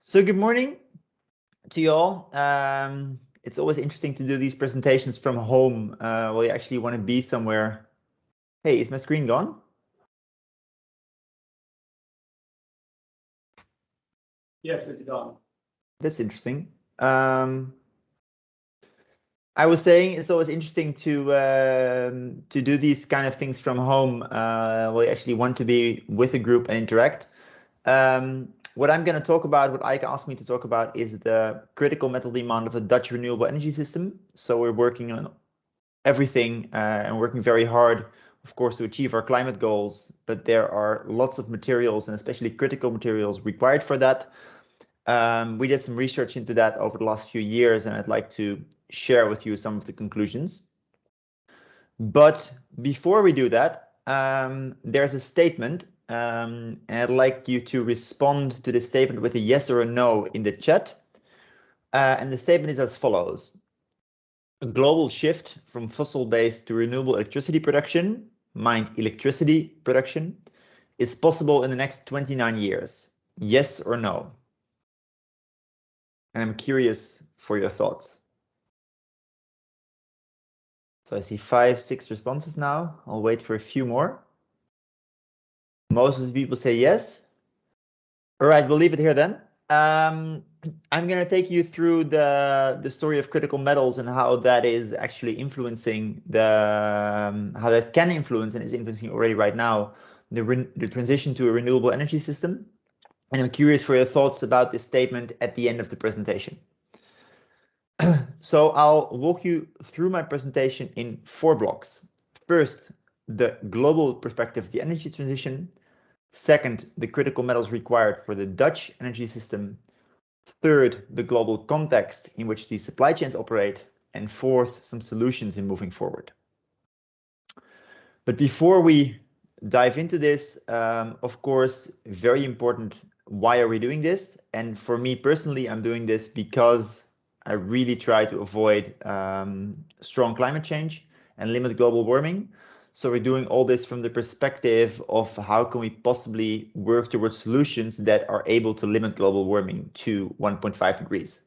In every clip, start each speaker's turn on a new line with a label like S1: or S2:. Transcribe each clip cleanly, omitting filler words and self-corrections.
S1: So good morning to you all. It's always interesting to do these presentations from home while you actually want to be somewhere. Hey, is my screen gone?
S2: Yes, it's gone.
S1: That's interesting. I was saying it's always interesting to do these kind of things from home while you actually want to be with a group and interact. What I'm going to talk about, what Ike asked me to talk about, is the critical metal demand of a Dutch renewable energy system. So we're working on everything and working very hard, of course, to achieve our climate goals. But there are lots of materials, and especially critical materials, required for that. We did some research into that over the last few years, and I'd like to share with you some of the conclusions. But before we do that, there's a statement, and I'd like you to respond to the statement with a yes or a no in the chat. And the statement is as follows. A global shift from fossil-based to renewable electricity production, mind electricity production, is possible in the next 29 years. Yes or no? And I'm curious for your thoughts. So I see 5, 6 responses now. I'll wait for a few more. Most of the people say yes. All right, we'll leave it here then. I'm going to take you through the story of critical metals and how that is actually influencing how that can influence and is influencing already right now the transition to a renewable energy system. And I'm curious for your thoughts about this statement at the end of the presentation. So I'll walk you through my presentation in 4 blocks. First, the global perspective of the energy transition. Second, the critical metals required for the Dutch energy system. Third, the global context in which these supply chains operate. And fourth, some solutions in moving forward. But before we dive into this, of course, very important, why are we doing this? And for me personally, I'm doing this because I really try to avoid strong climate change and limit global warming. So we're doing all this from the perspective of how can we possibly work towards solutions that are able to limit global warming to 1.5 degrees.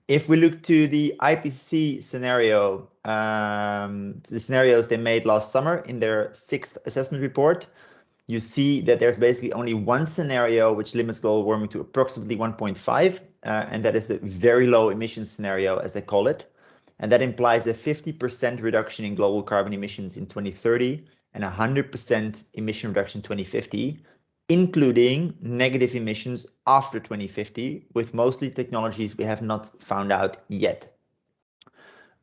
S1: If we look to the IPCC scenario, the scenarios they made last summer in their 6th assessment report, you see that there's basically only one scenario which limits global warming to approximately 1.5, and that is the very low emissions scenario, as they call it. And that implies a 50% reduction in global carbon emissions in 2030 and 100% emission reduction in 2050, including negative emissions after 2050, with mostly technologies we have not found out yet.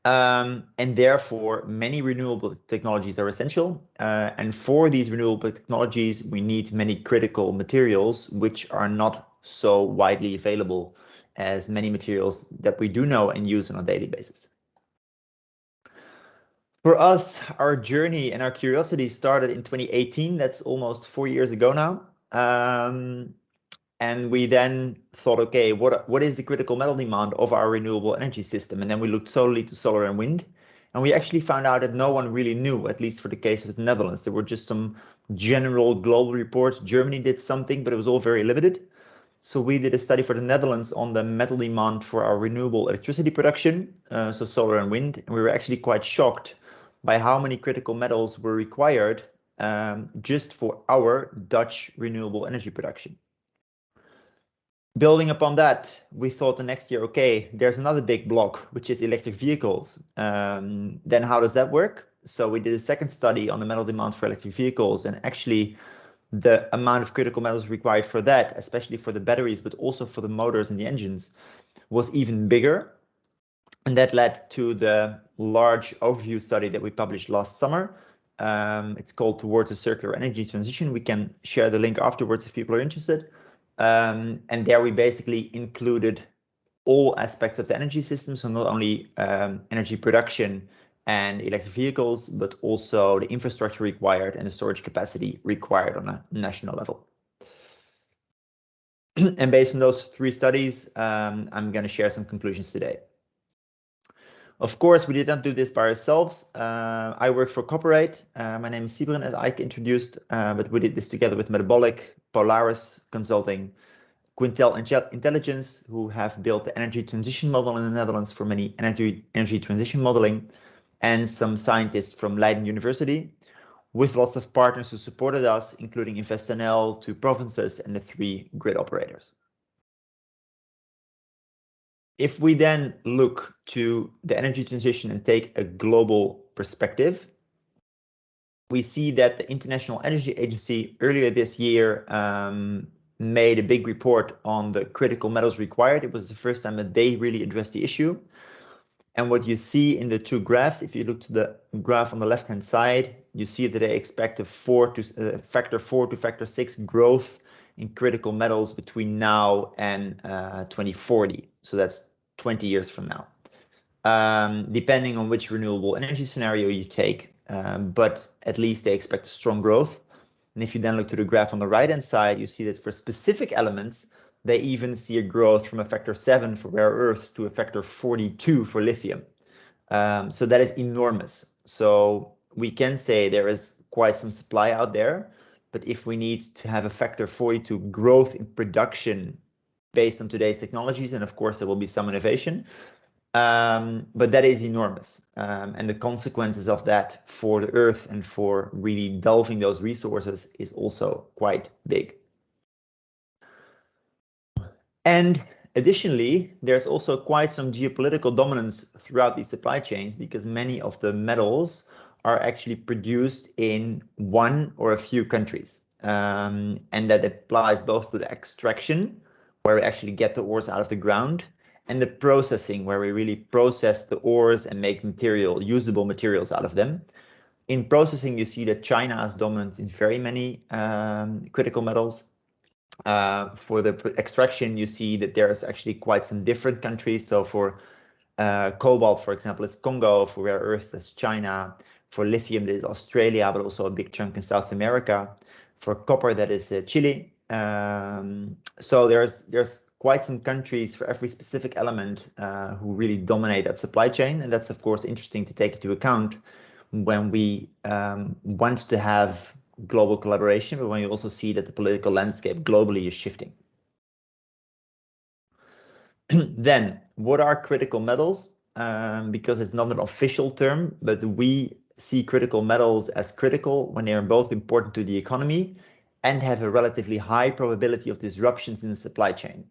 S1: And therefore, many renewable technologies are essential. And for these renewable technologies, we need many critical materials, which are not so widely available as many materials that we do know and use on a daily basis. For us, our journey and our curiosity started in 2018. That's almost 4 years ago now. And we then thought, okay, what is the critical metal demand of our renewable energy system? And then we looked solely to solar and wind. And we actually found out that no one really knew, at least for the case of the Netherlands. There were just some general global reports. Germany did something, but it was all very limited. So we did a study for the Netherlands on the metal demand for our renewable electricity production, so solar and wind. And we were actually quite shocked by how many critical metals were required just for our Dutch renewable energy production. Building upon that, we thought the next year, okay, there's another big block, which is electric vehicles. Then how does that work? So we did a second study on the metal demand for electric vehicles, and actually the amount of critical metals required for that, especially for the batteries, but also for the motors and the engines, was even bigger. And that led to the large overview study that we published last summer. It's called Towards a Circular Energy Transition. We can share the link afterwards if people are interested. And there we basically included all aspects of the energy system, so not only energy production and electric vehicles, but also the infrastructure required and the storage capacity required on a national level. And based on those 3 studies, I'm going to share some conclusions today. Of course, we did not do this by ourselves. I work for Copper8. My name is Sybren, as Ike introduced, but we did this together with Metabolic, Polaris Consulting, Quintel Intelligence, who have built the energy transition model in the Netherlands for many energy transition modeling, and some scientists from Leiden University, with lots of partners who supported us, including InvestNL, 2 provinces, and the 3 grid operators. If we then look to the energy transition and take a global perspective, we see that the International Energy Agency earlier this year made a big report on the critical metals required. It was the first time that they really addressed the issue. And what you see in the 2 graphs, if you look to the graph on the left-hand side, you see that they expect a factor 4 to factor 6 growth in critical metals between now and 2040. So that's 20 years from now, depending on which renewable energy scenario you take. But at least they expect a strong growth. And if you then look to the graph on the right-hand side, you see that for specific elements, they even see a growth from a factor 7 for rare earths to a factor 42 for lithium. So that is enormous. So we can say there is quite some supply out there, but if we need to have a factor 42 growth in production based on today's technologies, and of course there will be some innovation, but that is enormous. And the consequences of that for the earth and for really delving those resources is also quite big. And additionally, there's also quite some geopolitical dominance throughout these supply chains, because many of the metals are actually produced in one or a few countries. And that applies both to the extraction, where we actually get the ores out of the ground, and the processing, where we really process the ores and make usable materials out of them. In processing, you see that China is dominant in very many critical metals. For the extraction, you see that there's actually quite some different countries. So for cobalt, for example, it's Congo. For rare earths, that's China. For lithium, that is Australia, but also a big chunk in South America. For copper, that is Chile. So there's quite some countries for every specific element who really dominate that supply chain. And that's, of course, interesting to take into account when we want to have global collaboration, but when you also see that the political landscape globally is shifting. Then, what are critical metals? Because it's not an official term, but we see critical metals as critical when they are both important to the economy and have a relatively high probability of disruptions in the supply chain.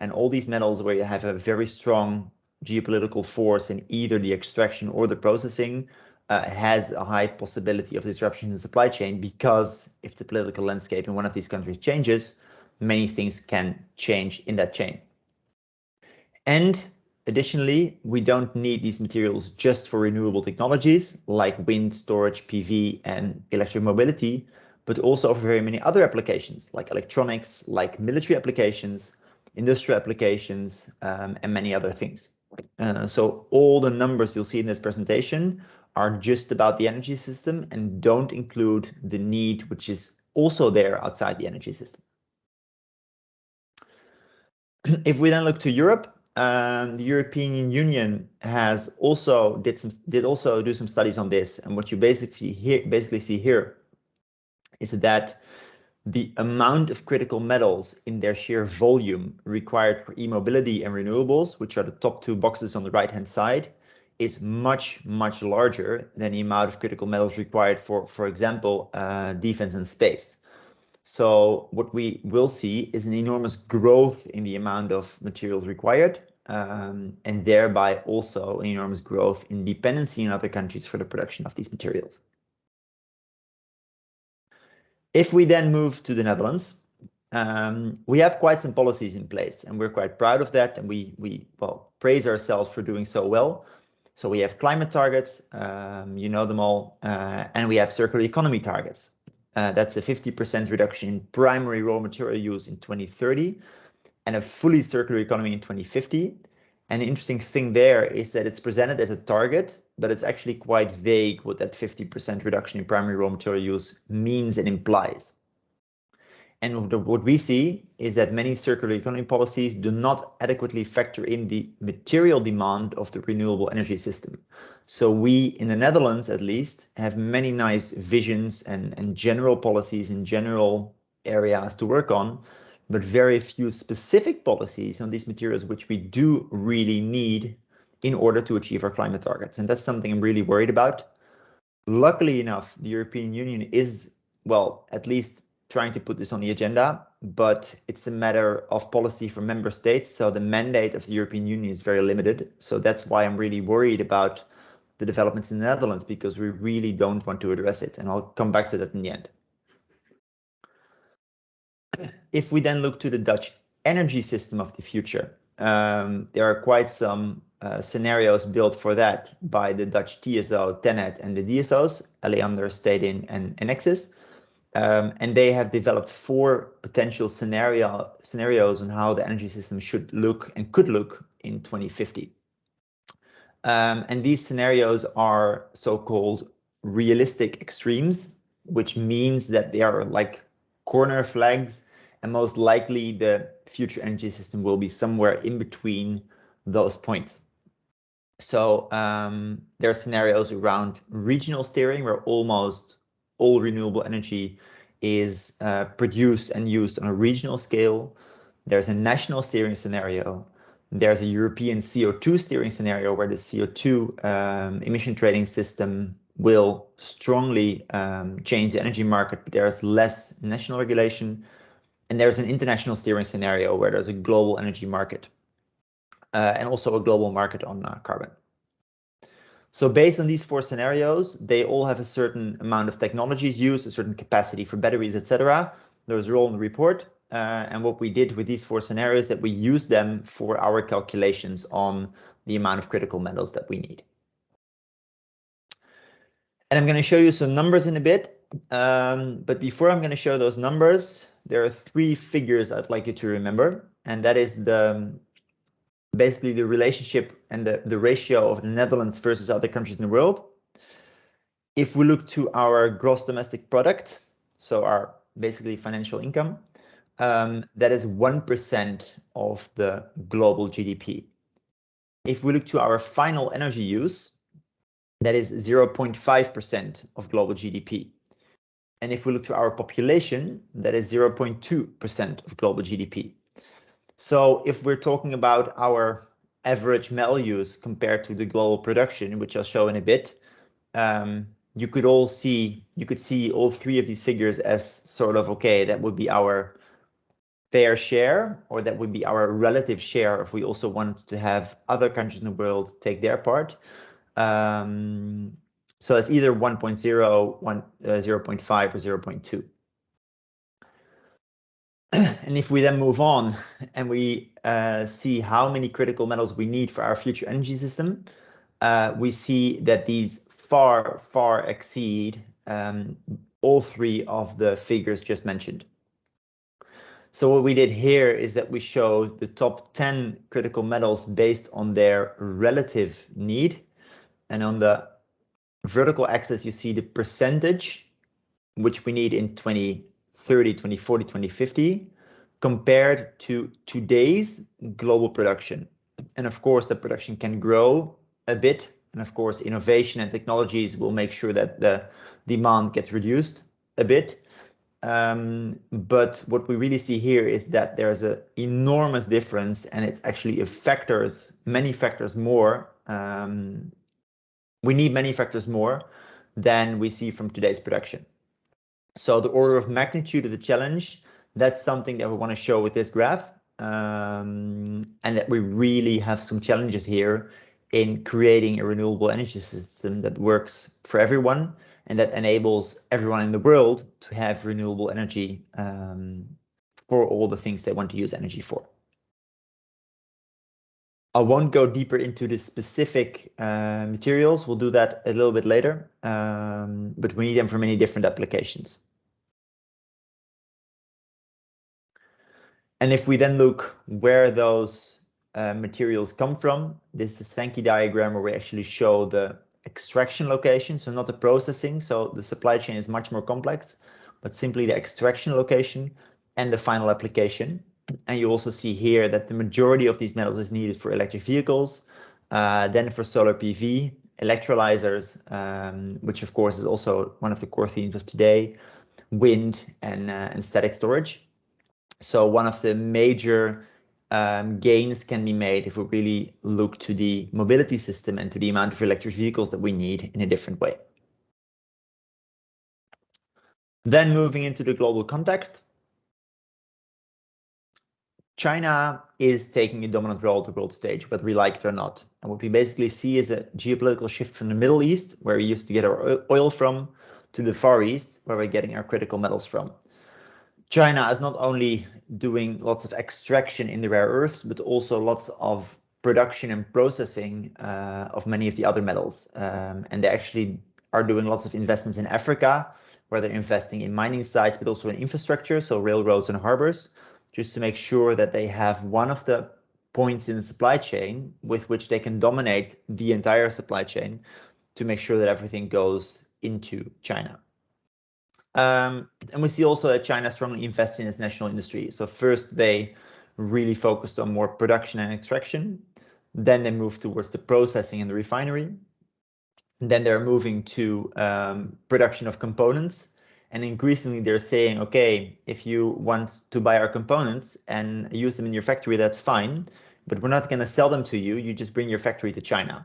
S1: And all these metals where you have a very strong geopolitical force in either the extraction or the processing has a high possibility of disruption in the supply chain, because if the political landscape in one of these countries changes, many things can change in that chain. And additionally, we don't need these materials just for renewable technologies like wind, storage, PV, and electric mobility, but also for very many other applications like electronics, like military applications, industrial applications, and many other things. So all the numbers you'll see in this presentation are just about the energy system and don't include the need, which is also there outside the energy system. If we then look to Europe, the European Union has also did also do some studies on this, and what you basically see here is that the amount of critical metals in their sheer volume required for e-mobility and renewables, which are the top 2 boxes on the right-hand side, is much, much larger than the amount of critical metals required for example, defense and space. So what we will see is an enormous growth in the amount of materials required, and thereby also an enormous growth in dependency in other countries for the production of these materials. If we then move to the Netherlands, we have quite some policies in place, and we're quite proud of that, and we praise ourselves for doing so well. So we have climate targets, you know them all, and we have circular economy targets. That's a 50% reduction in primary raw material use in 2030 and a fully circular economy in 2050. And the interesting thing there is that it's presented as a target, but it's actually quite vague what that 50% reduction in primary raw material use means and implies. And what we see is that many circular economy policies do not adequately factor in the material demand of the renewable energy system. So we, in the Netherlands at least, have many nice visions and general policies in general areas to work on, but very few specific policies on these materials, which we do really need in order to achieve our climate targets. And that's something I'm really worried about. Luckily enough, the European Union is, well, at least trying to put this on the agenda, but it's a matter of policy for member states. So the mandate of the European Union is very limited. So that's why I'm really worried about the developments in the Netherlands, because we really don't want to address it. And I'll come back to that in the end. If we then look to the Dutch energy system of the future, there are quite some scenarios built for that by the Dutch TSO, TenneT, and the DSOs, Alliander, Stedin, and Enexis. And they have developed 4 potential scenarios on how the energy system should look and could look in 2050. And these scenarios are so-called realistic extremes, which means that they are like corner flags, and most likely the future energy system will be somewhere in between those points. So there are scenarios around regional steering, where almost all renewable energy is produced and used on a regional scale. There's a national steering scenario. There's a European CO2 steering scenario, where the CO2 emission trading system will strongly change the energy market, but there's less national regulation. And there's an international steering scenario, where there's a global energy market and also a global market on carbon. So based on these 4 scenarios, they all have a certain amount of technologies used, a certain capacity for batteries, etc. Those are all in the report. And what we did with these 4 scenarios, that we used them for our calculations on the amount of critical metals that we need. And I'm going to show you some numbers in a bit. But before I'm going to show those numbers, there are 3 figures I'd like you to remember. And that is basically the relationship and the ratio of the Netherlands versus other countries in the world. If we look to our gross domestic product, so our basically financial income, that is 1% of the global GDP. If we look to our final energy use, that is 0.5% of global GDP. And if we look to our population, that is 0.2% of global GDP. So if we're talking about our average metal use compared to the global production, which I'll show in a bit, you could see all 3 of these figures as sort of, okay, that would be our fair share, or that would be our relative share if we also wanted to have other countries in the world take their part. So it's either 1.0, 0.5, or 0.2. And if we then move on and we see how many critical metals we need for our future energy system, we see that these far, far exceed all 3 of the figures just mentioned. So what we did here is that we showed the top 10 critical metals based on their relative need. And on the vertical axis, you see the percentage which we need in 2030, 2040, 2050, compared to today's global production. And of course, the production can grow a bit. And of course, innovation and technologies will make sure that the demand gets reduced a bit. But what we really see here is that there's an enormous difference, and it's actually many factors more. We need many factors more than we see from today's production. So the order of magnitude of the challenge, that's something that we want to show with this graph, and that we really have some challenges here in creating a renewable energy system that works for everyone and that enables everyone in the world to have renewable energy for all the things they want to use energy for. I won't go deeper into the specific materials. We'll do that a little bit later, but we need them for many different applications. And if we then look where those materials come from, this is a Sankey diagram where we actually show the extraction location, so not the processing. So the supply chain is much more complex, but simply the extraction location and the final application. And you also see here that the majority of these metals is needed for electric vehicles, then for solar PV, electrolyzers, which of course is also one of the core themes of today, wind and static storage. So one of the major gains can be made if we really look to the mobility system and to the amount of electric vehicles that we need in a different way. Then moving into the global context, China is taking a dominant role on the world stage, whether we like it or not. And what we basically see is a geopolitical shift from the Middle East, where we used to get our oil from, to the Far East, where we're getting our critical metals from. China is not only doing lots of extraction in the rare earths, but also lots of production and processing of many of the other metals. And they actually are doing lots of investments in Africa, where they're investing in mining sites, but also in infrastructure, so railroads and harbors, just to make sure that they have one of the points in the supply chain with which they can dominate the entire supply chain to make sure that everything goes into China. And we see also that China strongly invests in its national industry. So first they really focused on more production and extraction. Then they moved towards the processing and the refinery. Then they're moving to production of components. And increasingly they're saying, okay, if you want to buy our components and use them in your factory, that's fine. But we're not going to sell them to you. You just bring your factory to China.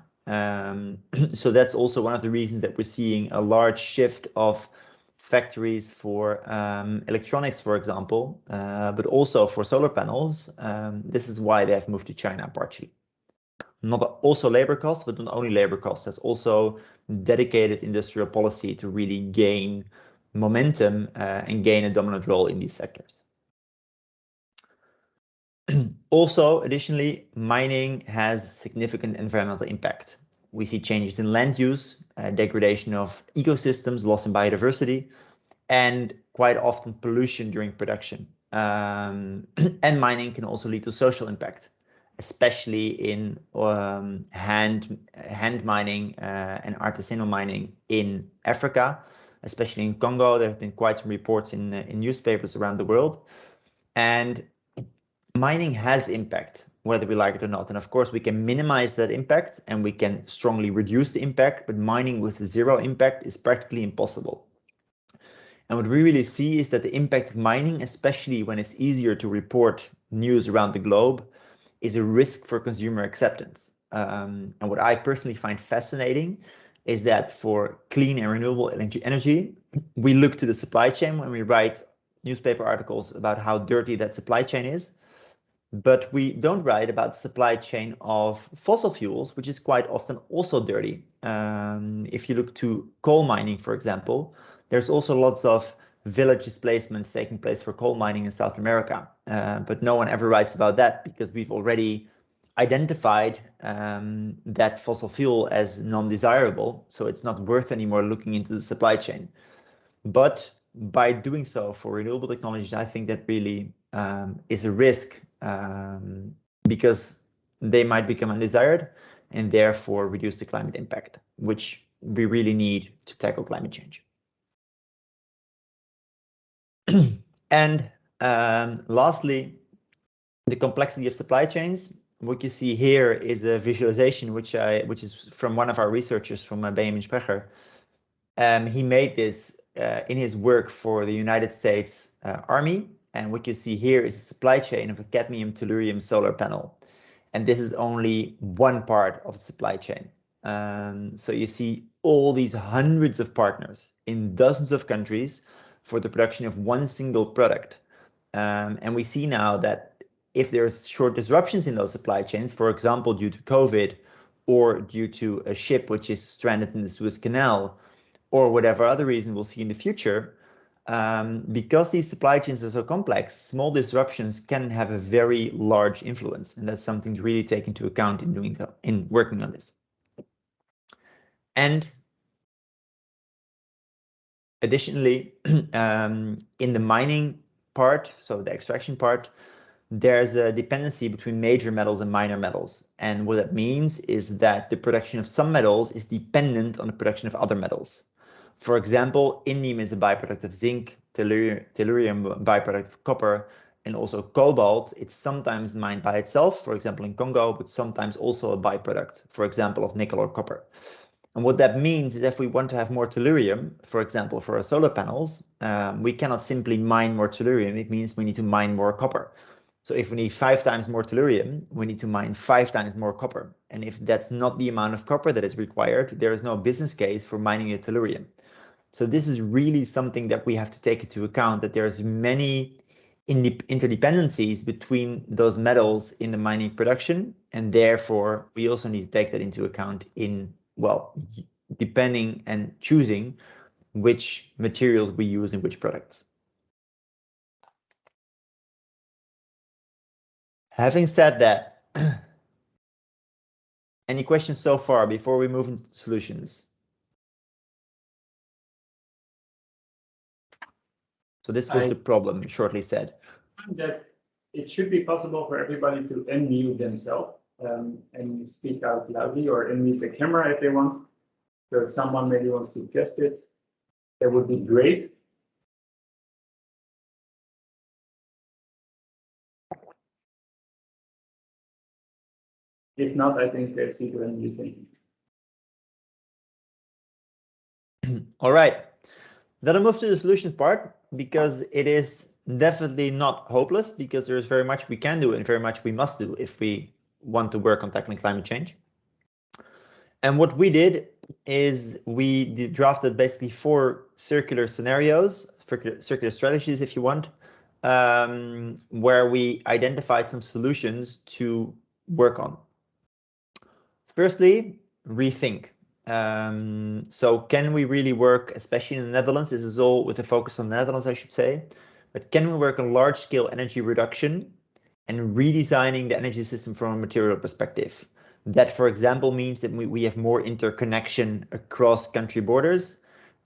S1: So that's also one of the reasons that we're seeing a large shift of factories for electronics, for example, but also for solar panels. This is why they have moved to China partially. Not also labor costs, but not only labor costs, there's also dedicated industrial policy to really gain momentum and gain a dominant role in these sectors. Also, additionally, mining has significant environmental impact. We see changes in land use, degradation of ecosystems, loss in biodiversity, and quite often pollution during production. And mining can also lead to social impact, especially in hand mining and artisanal mining in Africa, especially in Congo. There have been quite some reports in newspapers around the world. And mining has impact, whether we like it or not. And of course, we can minimize that impact and we can strongly reduce the impact, but mining with zero impact is practically impossible. And what we really see is that the impact of mining, especially when it's easier to report news around the globe, is a risk for consumer acceptance. And what I personally find fascinating is that for clean and renewable energy, we look to the supply chain when we write newspaper articles about how dirty that supply chain is. But we don't write about the supply chain of fossil fuels, which is quite often also dirty. If you look to coal mining, for example, there's also lots of village displacements taking place for coal mining in South America. But no one ever writes about that because we've already identified that fossil fuel as non-desirable. So it's not worth anymore looking into the supply chain. But by doing so for renewable technologies, I think that really is a risk because they might become undesired and therefore reduce the climate impact, which we really need to tackle climate change. And lastly, the complexity of supply chains. What you see here is a visualization which is from one of our researchers from Benjamin Sprecher. He made this in his work for the United States Army. And what you see here is a supply chain of a cadmium tellurium solar panel. And this is only one part of the supply chain. So you see all these hundreds of partners in dozens of countries for the production of one single product. And we see now that if there's short disruptions in those supply chains, for example, due to COVID or due to a ship which is stranded in the Suez Canal, or whatever other reason we'll see in the future, because these supply chains are so complex, small disruptions can have a very large influence. And that's something to really take into account in working on this. And additionally, in the mining part, so the extraction part, there's a dependency between major metals and minor metals. And what that means is that the production of some metals is dependent on the production of other metals. For example, indium is a byproduct of zinc, tellurium byproduct of copper, and also cobalt. It's sometimes mined by itself, for example, in Congo, but sometimes also a byproduct, for example, of nickel or copper. And what that means is if we want to have more tellurium, for example, for our solar panels, we cannot simply mine more tellurium. It means we need to mine more copper. So if we need 5 times more tellurium, we need to mine 5 times more copper. And if that's not the amount of copper that is required, there is no business case for mining a tellurium. So this is really something that we have to take into account, that there's many interdependencies between those metals in the mining production, and therefore we also need to take that into account in, well, depending and choosing which materials we use in which products. Having said that, any questions so far before we move into solutions? So this was the problem, shortly said.
S2: That it should be possible for everybody to unmute themselves and speak out loudly, or unmute the camera if they want. So if someone maybe wants to test it, that would be great. If not, I think that's Sybren, you can.
S1: All right, then I'll move to the solutions part, because it is definitely not hopeless, because there is very much we can do and very much we must do if we want to work on tackling climate change. And what we did is we drafted basically 4 circular scenarios, circular strategies, if you want, where we identified some solutions to work on. Firstly, rethink. So can we really work, especially in the Netherlands, this is all with a focus on the Netherlands, I should say, but can we work on large-scale energy reduction and redesigning the energy system from a material perspective? That, for example, means that we have more interconnection across country borders,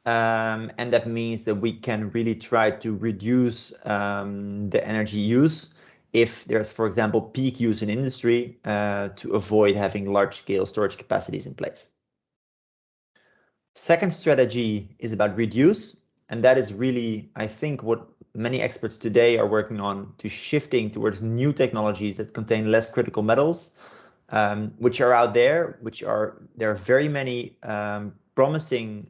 S1: and that means that we can really try to reduce the energy use if there's, for example, peak use in industry, to avoid having large-scale storage capacities in place. Second strategy is about reduce, and that is really, I think, what many experts today are working on, to shifting towards new technologies that contain less critical metals, which are out there, there are very many promising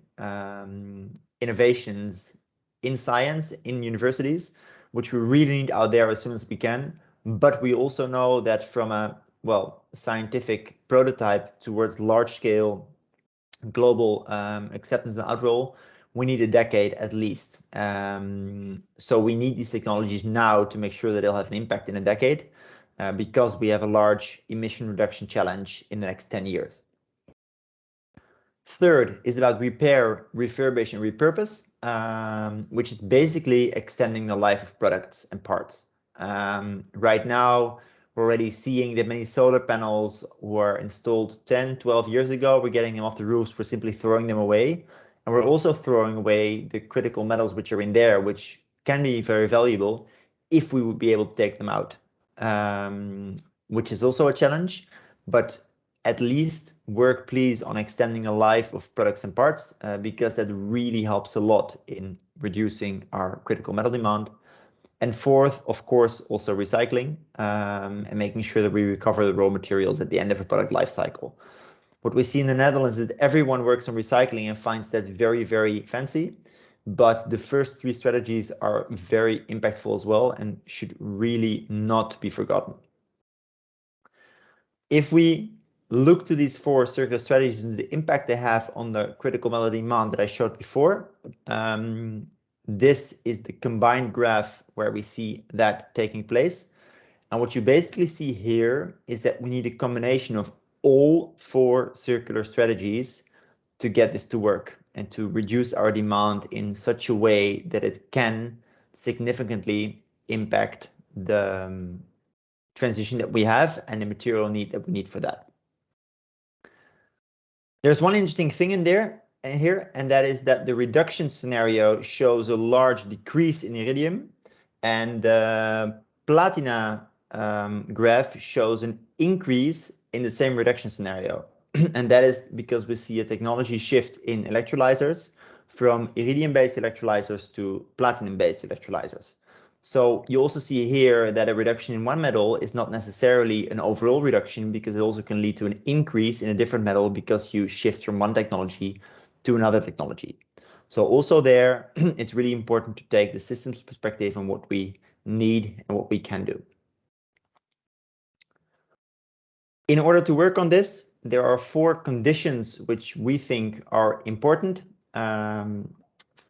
S1: innovations in science, in universities, which we really need out there as soon as we can. But we also know that from a, well, scientific prototype towards large scale global acceptance and outroll, we need a decade at least. So we need these technologies now to make sure that they'll have an impact in a decade, because we have a large emission reduction challenge in the next 10 years. Third is about repair, refurbish, and repurpose, which is basically extending the life of products and parts. Right now, we're already seeing that many solar panels were installed 10, 12 years ago. We're getting them off the roofs, we're simply throwing them away. And we're also throwing away the critical metals which are in there, which can be very valuable if we would be able to take them out, which is also a challenge. But at least work, please, on extending the life of products and parts, because that really helps a lot in reducing our critical metal demand. And fourth, of course, also recycling, and making sure that we recover the raw materials at the end of a product life cycle. What we see in the Netherlands is that everyone works on recycling and finds that very, very fancy. But the first 3 strategies are very impactful as well and should really not be forgotten. If we look to these 4 circular strategies and the impact they have on the critical metal demand that I showed before, this is the combined graph where we see that taking place. And what you basically see here is that we need a combination of all 4 circular strategies to get this to work and to reduce our demand in such a way that it can significantly impact the transition that we have and the material need that we need for that. There's one interesting thing in there and here, and that is that the reduction scenario shows a large decrease in iridium, and the platina graph shows an increase in the same reduction scenario. And that is because we see a technology shift in electrolyzers from iridium-based electrolyzers to platinum-based electrolyzers. So you also see here that a reduction in one metal is not necessarily an overall reduction, because it also can lead to an increase in a different metal because you shift from one technology to another technology. So also there, it's really important to take the systems perspective on what we need and what we can do. In order to work on this, there are 4 conditions which we think are important.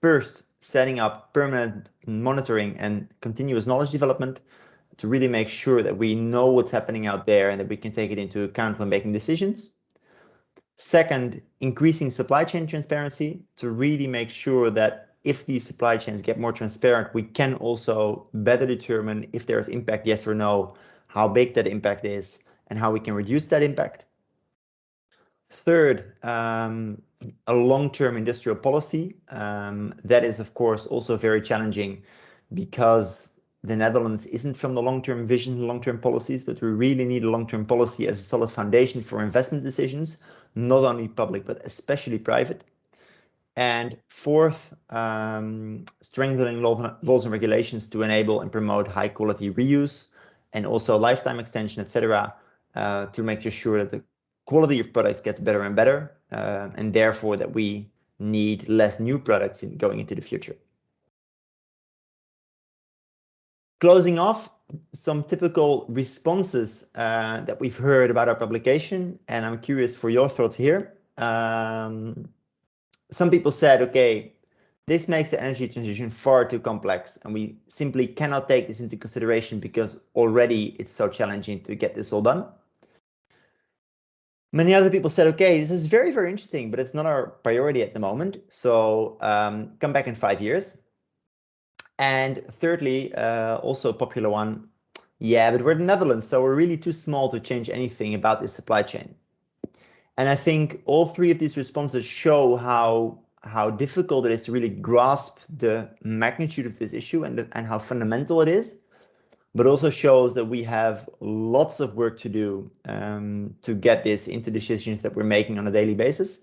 S1: First, setting up permanent monitoring and continuous knowledge development to really make sure that we know what's happening out there and that we can take it into account when making decisions. Second, increasing supply chain transparency to really make sure that if these supply chains get more transparent, we can also better determine if there's impact, yes or no, how big that impact is, and how we can reduce that impact. Third, a long-term industrial policy. That is, of course, also very challenging because the Netherlands isn't from the long-term vision, long-term policies, but we really need a long-term policy as a solid foundation for investment decisions, not only public, but especially private. And fourth, strengthening laws and regulations to enable and promote high quality reuse and also lifetime extension, etc., to make sure that the quality of products gets better and better, and therefore that we need less new products going into the future. Closing off, some typical responses that we've heard about our publication, and I'm curious for your thoughts here. Some people said, okay, this makes the energy transition far too complex, and we simply cannot take this into consideration because already it's so challenging to get this all done. Many other people said, okay, this is very, very interesting, but it's not our priority at the moment. So come back in 5 years. And thirdly, also a popular one, yeah, but we're the Netherlands, so we're really too small to change anything about this supply chain. And I think all 3 of these responses show how difficult it is to really grasp the magnitude of this issue and how fundamental it is, but also shows that we have lots of work to do to get this into decisions that we're making on a daily basis.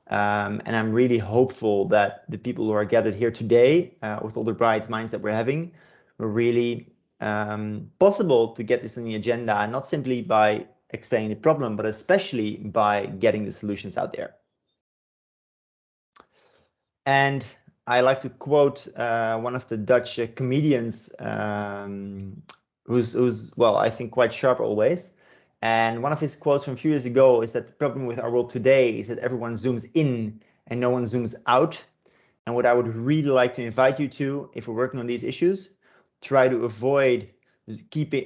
S1: And I'm really hopeful that the people who are gathered here today, with all the bright minds that we're having, are really possible to get this on the agenda, not simply by explaining the problem, but especially by getting the solutions out there. And I like to quote one of the Dutch comedians, who's, well, I think quite sharp always. And one of his quotes from a few years ago is that the problem with our world today is that everyone zooms in and no one zooms out. And what I would really like to invite you to, if we're working on these issues, try to avoid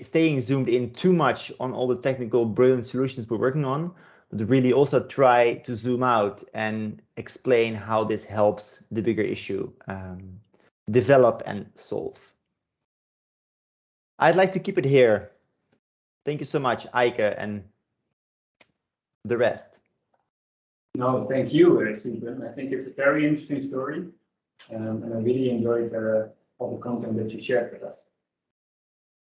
S1: staying zoomed in too much on all the technical brilliant solutions we're working on, but really also try to zoom out and explain how this helps the bigger issue develop and solve. I'd like to keep it here. Thank you so much, Eike, and the rest.
S2: No, thank you, Sybren. I think it's a very interesting story, and I really enjoyed all the content that you shared with us.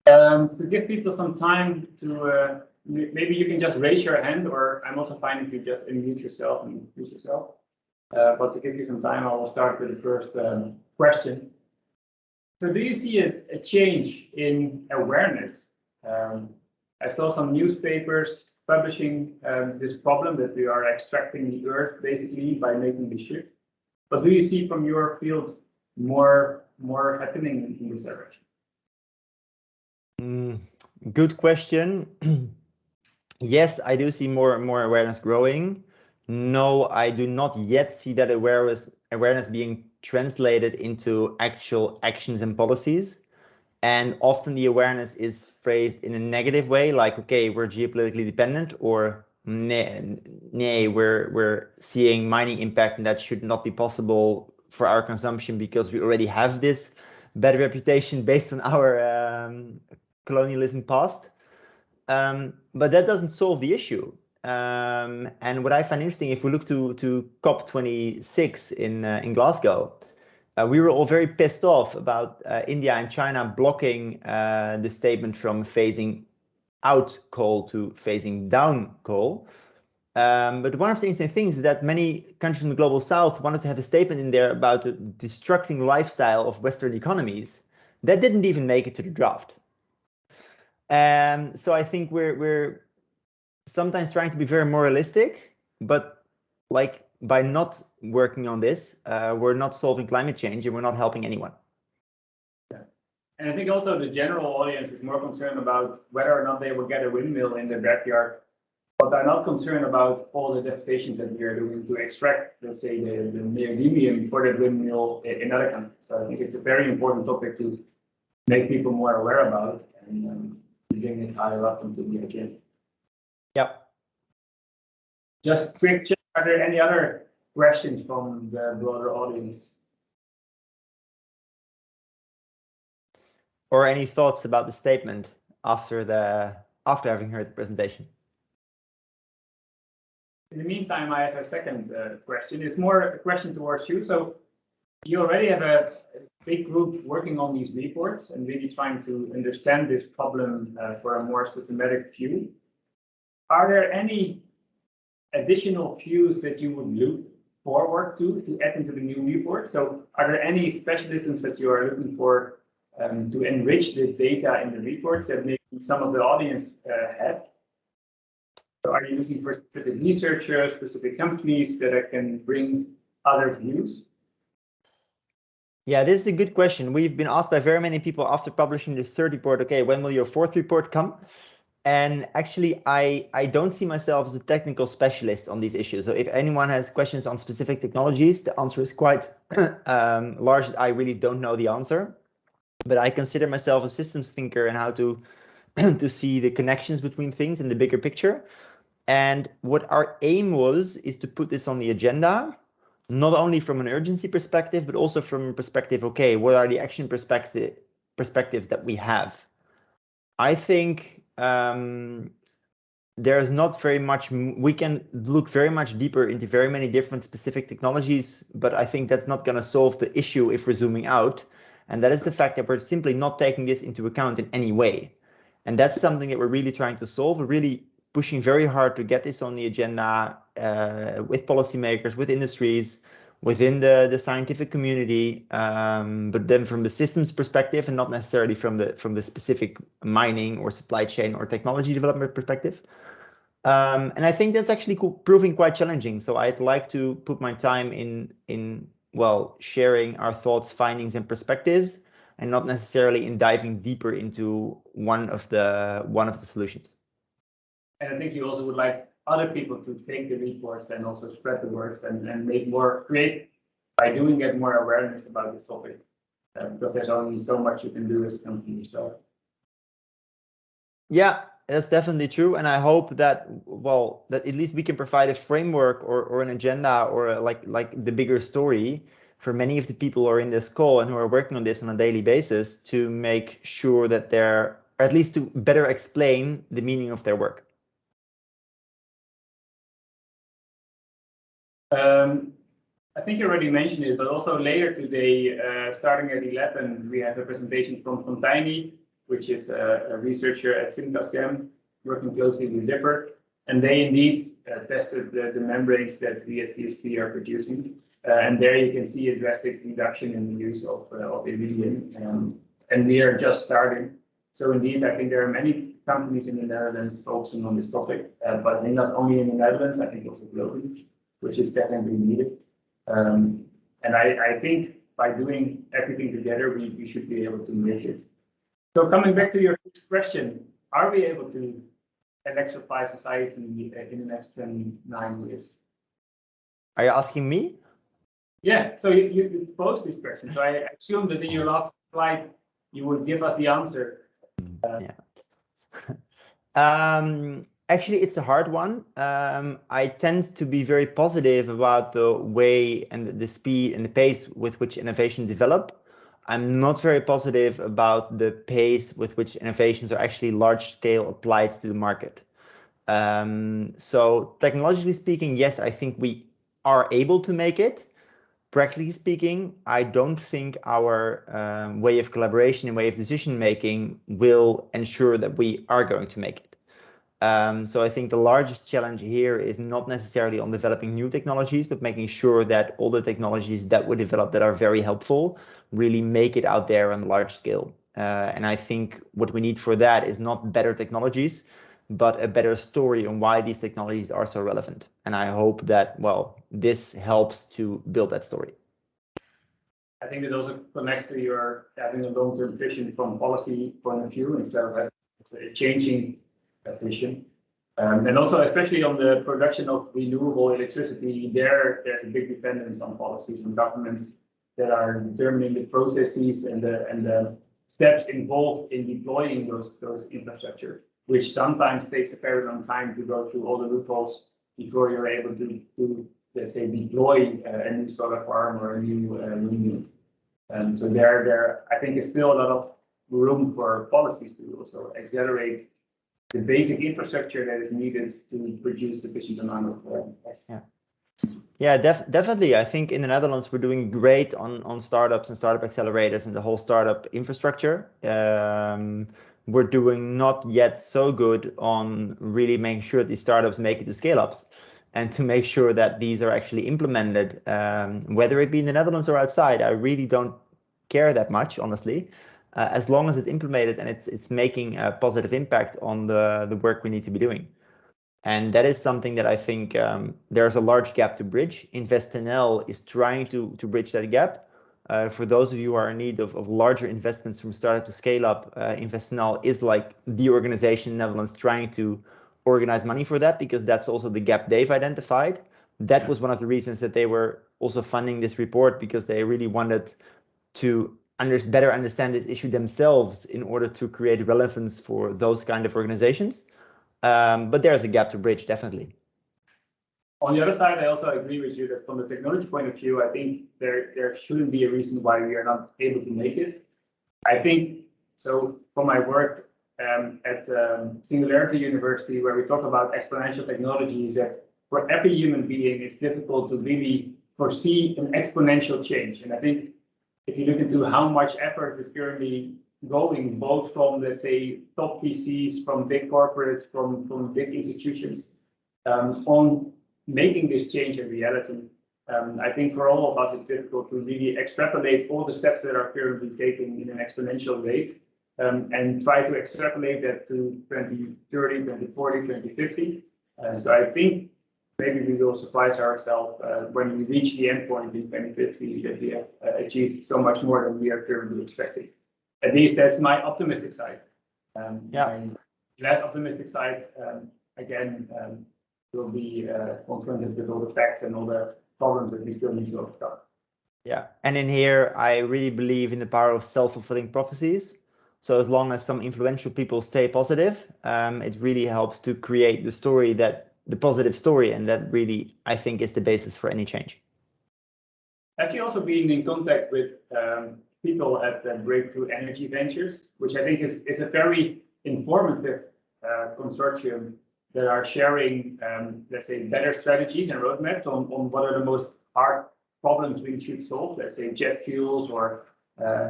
S2: To give people some time to, maybe you can just raise your hand, or I'm also fine if you just unmute yourself and introduce yourself. But to give you some time, I will start with the first question. So do you see a change in awareness? I saw some newspapers publishing this problem that we are extracting the earth basically by making the shift. But do you see from your field more happening in this direction?
S1: Good question. Yes, I do see more and more awareness growing. No, I do not yet see that awareness being translated into actual actions and policies. And often the awareness is phrased in a negative way, like, okay, we're geopolitically dependent, or nay, we're seeing mining impact and that should not be possible for our consumption because we already have this bad reputation based on our colonialism past. But that doesn't solve the issue. And what I find interesting, if we look to COP26 in Glasgow, we were all very pissed off about India and China blocking the statement from phasing out coal to phasing down coal. But one of the interesting things is that many countries in the global south wanted to have a statement in there about the destructing lifestyle of Western economies. that didn't even make it to the draft. So I think we're sometimes trying to be very moralistic, but like by not working on this, we're not solving climate change and we're not helping anyone.
S2: Yeah. And I think also the general audience is more concerned about whether or not they will get a windmill in their backyard, but they're not concerned about all the devastation that we are doing to extract, let's say, the neodymium for that windmill in other countries. So I think it's a very important topic to make people more aware about and bring it higher up into the agenda.
S1: Yep.
S2: Just quick check, are there any other questions from the broader audience?
S1: Or any thoughts about the statement after having heard the presentation?
S2: In the meantime, I have a second question. It's more a question towards you. So you already have a big group working on these reports and really trying to understand this problem for a more systematic view. Are there any additional views that you would look forward to add into the new report? So are there any specialisms that you are looking for to enrich the data in the reports that maybe some of the audience have? So are you looking for specific researchers, specific companies that can bring other views?
S1: Yeah, this is a good question. We've been asked by very many people after publishing the third report, okay, when will your fourth report come? And actually, I don't see myself as a technical specialist on these issues. So if anyone has questions on specific technologies, the answer is quite large. I really don't know the answer, but I consider myself a systems thinker and how to to see the connections between things in the bigger picture. And what our aim was is to put this on the agenda, not only from an urgency perspective, but also from a perspective, okay, what are the action perspectives that we have? I think there's not very much, we can look very much deeper into very many different specific technologies, but I think that's not going to solve the issue if we're zooming out. And that is the fact that we're simply not taking this into account in any way. And that's something that we're really trying to solve. We're really pushing very hard to get this on the agenda with policymakers, with industries, within the scientific community, but then from the systems perspective and not necessarily from the specific mining or supply chain or technology development perspective. And I think that's actually proving quite challenging. So I'd like to put my time in well, sharing our thoughts, findings, and perspectives, and not necessarily in diving deeper into one of the solutions.
S2: And I think you also would like other people to take the reports and also spread the words and make more, create, by doing it, more awareness about this topic. Because there's only so much you can do as a company yourself.
S1: Yeah, that's definitely true. And I hope that, well, that at least we can provide a framework or an agenda or like the bigger story for many of the people who are in this call and who are working on this on a daily basis to make sure that they're, or at least to better explain the meaning of their work.
S2: I think you already mentioned it, but also later today, starting at 11, we have a presentation from Tiny, which is a researcher at Simcascam, working closely with Dipper. And they indeed tested the membranes that we at PSP are producing. And there you can see a drastic reduction in the use of iridium. And we are just starting. So indeed, I think there are many companies in the Netherlands focusing on this topic, but not only in the Netherlands, I think also globally, which is definitely needed. And I think by doing everything together, we should be able to make it. So coming back to your first question, are we able to electrify society in the next 9 years?
S1: Are you asking me?
S2: Yeah, so you posed this question. So I assume that in your last slide, you would give us the answer.
S1: Yeah. Actually, it's a hard one. I tend to be very positive about the way and the speed and the pace with which innovation develop. I'm not very positive about the pace with which innovations are actually large scale applied to the market. So technologically speaking, yes, I think we are able to make it. Practically speaking, I don't think our way of collaboration and way of decision making will ensure that we are going to make it. So I think the largest challenge here is not necessarily on developing new technologies, but making sure that all the technologies that we develop that are very helpful really make it out there on a large scale. And I think what we need for that is not better technologies, but a better story on why these technologies are so relevant. And I hope that, well, this helps to build that story.
S2: I think it also connects to your having a long-term vision from policy point of view instead of a changing vision. And also, especially on the production of renewable electricity, there's a big dependence on policies and governments that are determining the processes and the steps involved in deploying those infrastructure, which sometimes takes a very long time to go through all the loopholes before you're able to let's say, deploy a new solar farm or a new windmill. So there, I think, is still a lot of room for policies to also accelerate the basic infrastructure that is needed to produce sufficient amount of.
S1: Yeah, definitely. I think in the Netherlands we're doing great on startups and startup accelerators and the whole startup infrastructure. We're doing not yet so good on really making sure these startups make it to scale ups, and to make sure that these are actually implemented, whether it be in the Netherlands or outside. I really don't care that much, honestly, as long as it's implemented and it's making a positive impact on the work we need to be doing. And that is something that I think there's a large gap to bridge. InvestNL is trying to bridge that gap. For those of you who are in need of larger investments from startup to scale up, InvestNL is like the organization in the Netherlands trying to organize money for that, because that's also the gap they've identified. That was one of the reasons that they were also funding this report, because they really wanted to better understand this issue themselves in order to create relevance for those kind of organizations. But there's a gap to bridge, definitely.
S2: On the other side, I also agree with you that from the technology point of view, I think there shouldn't be a reason why we are not able to make it. I think so. For my work at Singularity University, where we talk about exponential technologies, that for every human being, it's difficult to really foresee an exponential change. And I think if you look into how much effort is currently going, both from, let's say, top VCs, from big corporates, from big institutions, on making this change a reality. I think for all of us, it's difficult to really extrapolate all the steps that are currently taken in an exponential rate, and try to extrapolate that to 2030, 2040, 2050. So I think maybe we will surprise ourselves when we reach the endpoint in 2050 that we have achieved so much more than we are currently expecting. At least that's my optimistic side. My less optimistic side, again, will be confronted with all the facts and all the problems that we still need to overcome.
S1: Yeah, and in here, I really believe in the power of self-fulfilling prophecies. So as long as some influential people stay positive, it really helps to create the positive story, and that really, I think, is the basis for any change.
S2: Have you also been in contact with people at the Breakthrough Energy Ventures, which I think is a very informative consortium that are sharing, let's say, better strategies and roadmaps on what are the most hard problems we should solve, let's say jet fuels or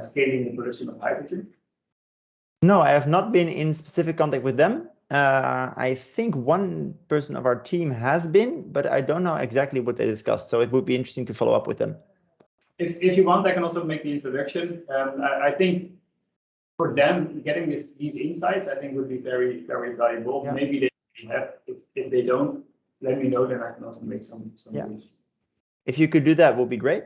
S2: scaling the production of hydrogen?
S1: No, I have not been in specific contact with them. I think one person of our team has been, but I don't know exactly what they discussed. So it would be interesting to follow up with them.
S2: If you want, I can also make the introduction. I think for them, getting these insights, I think would be very, very valuable. Yeah. Maybe they have, if they don't, let me know, then I can also make some
S1: If you could do that, would be great.